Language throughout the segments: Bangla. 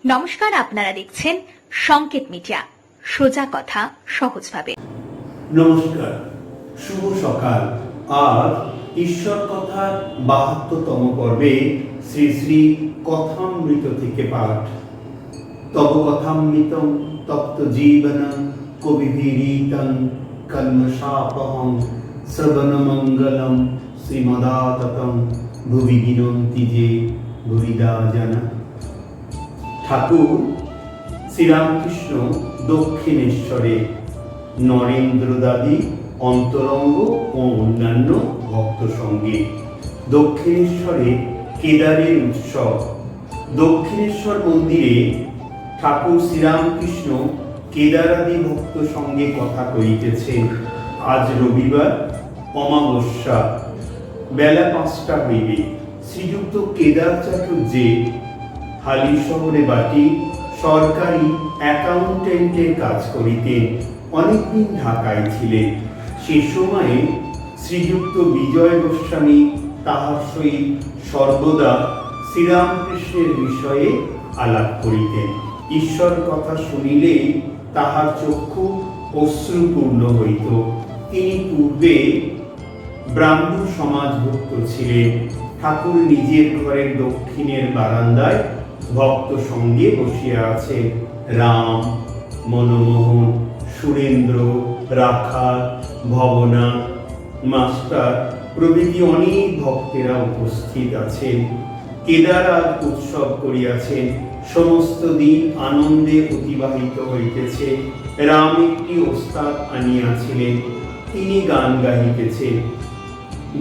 নমস্কার, আপনারা দেখছেন সংকেত মিডিয়া, সোজা কথা সহজভাবে। নমস্কার, শুভ সকাল। আজ ঈশ্বর কথার ৭২তম পর্বে শ্রী শ্রী কথামৃত থেকে পাঠ। তব কথামৃতং তপ্ত জীবনং কবিভিরীতং কল্মষাপহং শ্রবণমঙ্গলম শ্রীমদাততং ভুবি বিনন্তি যে ভুবিদা জানা। ঠাকুর শ্রীরামকৃষ্ণ দক্ষিণেশ্বরে নরেন্দ্র দাদি, অন্তরঙ্গ ও অন্যান্য ভক্ত সঙ্গে দক্ষিণেশ্বরে কেদারের উৎসব। দক্ষিণেশ্বর মন্দিরে ঠাকুর শ্রীরামকৃষ্ণ কেদারাদি ভক্ত সঙ্গে কথা কইতেছেন। আজ রবিবার, অমাবস্যা, বেলা ৫টা হইবে। শ্রীযুক্ত কেদার চাটুর্যে হালি শহরে বাটি সরকারি অ্যাকাউন্টেন্টের কাজ করিতেন। অনেকদিন ঢাকায় ছিলেন। সে সময়ে শ্রীযুক্ত বিজয় গোস্বামী তাহার সহিত সর্বদা শ্রীরামকৃষ্ণের বিষয়ে আলাপ করিতেন। ঈশ্বর কথা শুনিলে তাহার চক্ষু অশ্রুপূর্ণ হইত। তিনি পূর্বে ব্রাহ্ম সমাজভুক্ত ছিলেন। ঠাকুর নিজের ঘরের দক্ষিণের বারান্দায় ভক্ত সঙ্গে বসিয়া আছেন। রাম, মনমোহন, সুরেন্দ্র, রাখা, ভবনা, মাস্টার প্রভৃতি অনেক ভক্তেরা উপস্থিত আছেন। কেদার আজ উৎসব করিয়াছেন। সমস্ত দিন আনন্দে অতিবাহিত হইতেছে। রাম একটি ওস্তাদ আনিয়াছিলেন, তিনি গান গাহিতেছেন।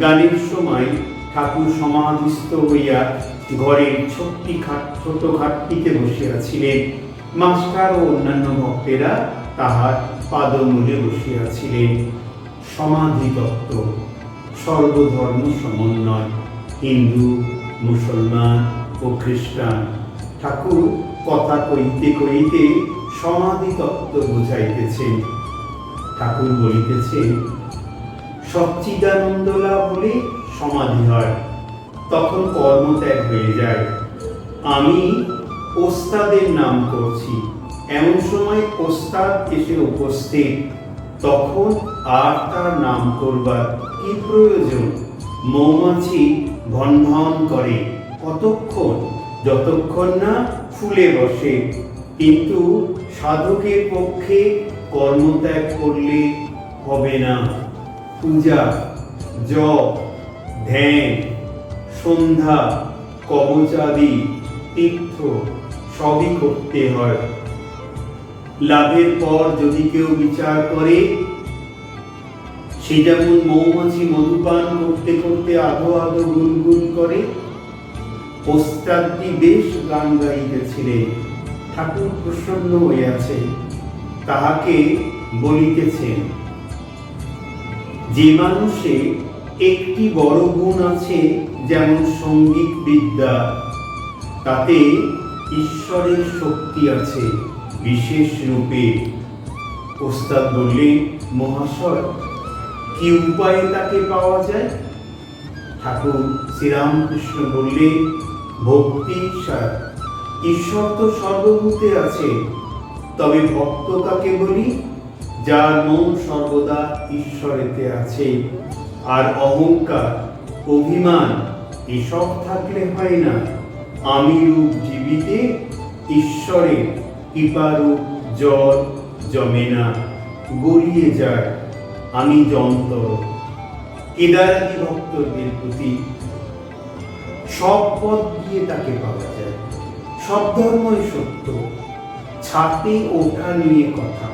গানের সময় ঠাকুর সমাধিস্থ হইয়া ঘরের ছোট খাটটিতে বসিয়াছিলেন। মাস্টার ও অন্যান্য ভক্তেরা তাহার পাদমূলে বসিয়াছিলেন। সমাধি তত্ত্ব, সর্বধর্ম সমন্বয়, হিন্দু, মুসলমান ও খ্রিস্টান। ঠাকুর কথা কইতে কইতে সমাধি তত্ত্ব বুঝাইতেছেন। ঠাকুর বলিতেছেন, সচ্চিদানন্দ লাভ হলে সমাধি হয়, তখন কর্মত্যাগ হয়ে যায়। আমি ওস্তাদের নাম করছি, এমন সময় ওস্তাদ এসে উপস্থিত, তখন আর তার নাম করবার কি প্রয়োজন? মৌমাছি ভন ভন করে কতক্ষণ? যতক্ষণ না ফুলে বসে। কিন্তু সাধকের পক্ষে কর্মত্যাগ করলে হবে না। পূজা, জপ, ধ্যান, সন্ধ্যা, কবচাদি, তীর্থ সবই করতে হয়। লাভের পর যদি কেউ বিচার করে, সে যেমন মৌমাছি মধুপান করতে করতে আধো আধো গুনগুন করে। ওস্তাদটি বেশ গান গাইতেছিলেন। ঠাকুর প্রসন্ন হইয়াছে, তাহাকে বলিতেছেন, যে মানুষে একটি বড় গুণ আছে, যেমন সঙ্গীত বিদ্যা, তাতে ঈশ্বরের শক্তি আছে বিশেষ রূপে। ওস্তাদ বললেন, মহাশয়, কি উপায়ে তাকে পাওয়া যায়? ঠাকুর শ্রীরামকৃষ্ণ বললেন, ভক্তি সার। ঈশ্বর তো সর্বভূতে আছে, তবে ভক্ত কাকে বলি? যার মন সর্বদা ঈশ্বরেতে আছে। আর অহংকার, অভিমান এসব থাকলে হয় না। আমি রূপ জীবিতে ঈশ্বরের কৃপারূপ জল জমে না, গড়িয়ে যায়। আমি যন্ত্র। কেদারাদি ভক্তদের প্রতি সব পথ দিয়ে তাকে পাওয়া যায়। সব ধর্মই সত্য। ছাতে ওঠা নিয়ে কথা।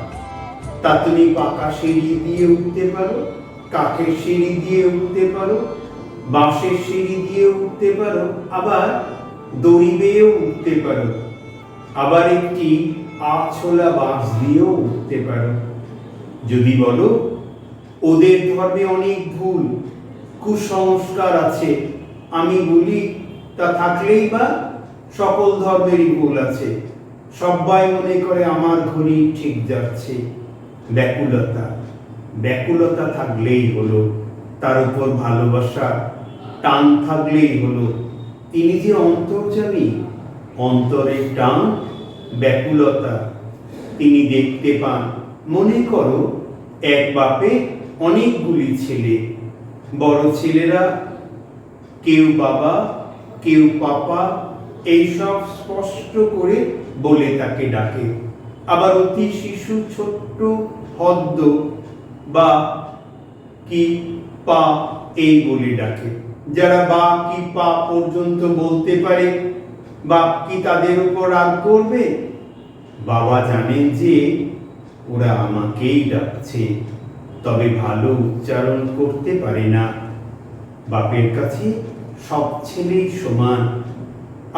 তা তুমি পাকা সিঁড়ি দিয়ে উঠতে পারো, কাঠের সিঁড়ি দিয়ে উঠতে পারো, বাঁশের সিঁড়ি দিয়ে উঠতে পারো, আবার দড়ি বেয়েও উঠতে পারো, আবার একটি আছলা বাঁশ দিয়েও উঠতে পারো। যদি বলো ওদের ধর্মে অনেক ভুল, কুসংস্কার আছে, আমি বলি, তা থাকলেই বা সকল ধর্মেরই ভুল আছে। সবাই মনে করে আমার ঘড়ি ঠিক যাচ্ছে। ব্যাকুলতা থাকলেই হলো, তার উপর ভালোবাসা টান থাকলেই হলো। তিনি যে অন্তর্যামী, অন্তরের টান ব্যাকুলতা তিনি দেখতে পান। মনে করো এক বাপে অনেকগুলি ছেলে, বড় ছেলেরা কেউ বাবা কেউ পাপা এইসব স্পষ্ট করে বলে তাকে ডাকে। আবার অতি শিশু ছোট্ট হদ্দ বা কি পা এই বলে ডাকে। যারা বা কি পা পর্যন্ত বলতে পারে, বাপ কি তাদের উপর রাগ করবে? বাবা জানেন যে ওরা আমাকেই ডাকছে, তবে ভালো উচ্চারণ করতে পারে না। বাপের কাছে সব ছেলেই সমান।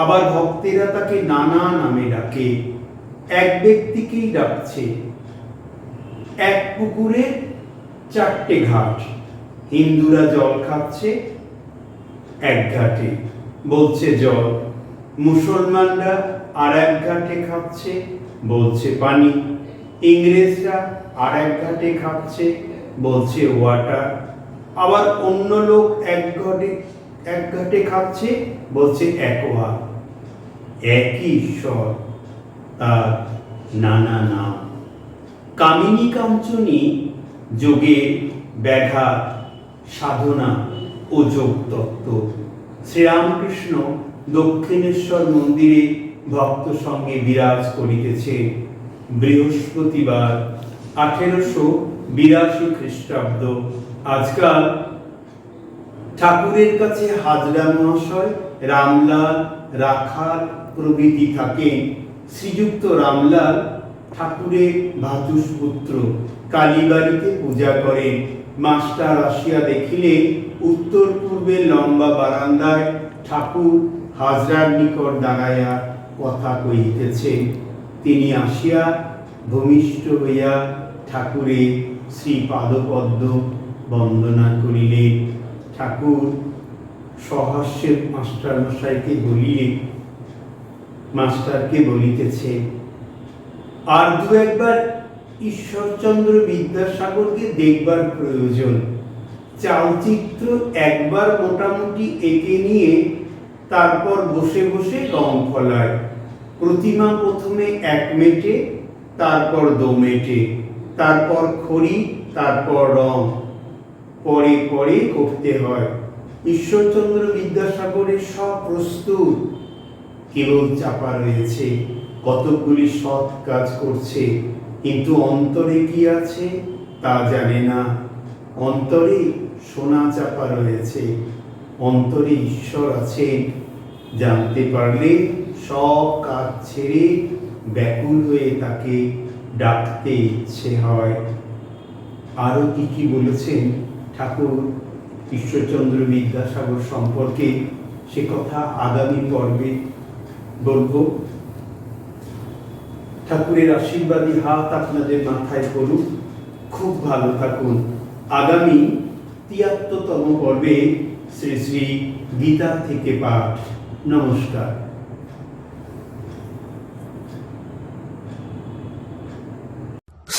আবার ভক্তেরা তাকে নানা নামে ডাকে। এক ব্যক্তিকেই ডাকছে। এক পুকুরে 4টে ঘাট, হিন্দুরা জল খাচ্ছে এক ঘাটে, বলছে জল। মুসলমানরা আর এক ঘাটে খাচ্ছে, বলছে পানি। ইংরেজরা আর এক ঘাটে খাচ্ছে, বলছে ওয়াটার। আবার অন্য লোক এক ঘাটে খাচ্ছে, বলছে অ্যাকোয়া। একই ঈশ্বর, তার নানা নাম। কামিনী কাঞ্চনী যোগের ব্যাঘাত, সাধনা ও যোগ তত্ত্ব। শ্রীরামকৃষ্ণ দক্ষিণেশ্বর মন্দিরে ভক্ত সঙ্গে বিরাজ করিতেছে। বৃহস্পতিবার 1882 খ্রিস্টাব্দ। আজকাল ঠাকুরের কাছে হাজরা মহাশয়, রামলাল, রাখাল প্রভৃতি থাকেন। শ্রীযুক্ত রামলাল ঠাকুরের ভাতুষপুত্র, কালীবাড়িতে পূজা করেন। মাস্টার আসিয়া দেখিলে উত্তর পূর্বে লম্বা বারান্দায় ঠাকুর হাজরার নিকট দাঁড়াইয়া কথা কহিতেছেন। তিনি আসিয়া ভূমিষ্ঠ হইয়া ঠাকুরের শ্রী পাদপদ্ম বন্দনা করিলেন। ঠাকুর সহাস্যে মাস্টার মশাইকে বলিলেন, মাস্টারকে বলিতেছে, আর দু একবার ঈশ্বরচন্দ্র বিদ্যাসাগরকে দেখবার প্রয়োজন। চালচিত্র একবার মোটামুটি এঁকে নিয়ে তারপর বসে বসে রং ফলায়। প্রতিমা প্রথমে 1 মেটে, তারপর 2 মেটে, তারপর খড়ি, তারপর রং, পরে পরে করতে হয়। ঈশ্বরচন্দ্র বিদ্যাসাগরের সব প্রস্তুত, কেবল চাপা রয়েছে। কতকগুলি সৎ কাজ করছে, কিন্তু অন্তরে কি আছে তা জানে না। অন্তরে সোনা চাপা রয়েছে, অন্তরে ঈশ্বর আছেন। জানতে পারলে সব কাজ ছেড়ে ব্যাকুল হয়ে তাকে ডাকতে ইচ্ছে হয়। আরো কি কি বলেছেন ঠাকুর ঈশ্বরচন্দ্র বিদ্যাসাগর সম্পর্কে, সে কথা আগামী পর্বে বলবো। ঠাকুরের আশীর্বাদী হাত আপনাদের মাথায় পড়ুক। খুব ভালো থাকুন। আগামী ৭৩তম পর্বে শ্রী শ্রী গীতা থেকে পাঠ। নমস্কার।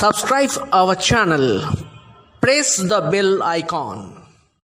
Subscribe our channel. Press the bell icon.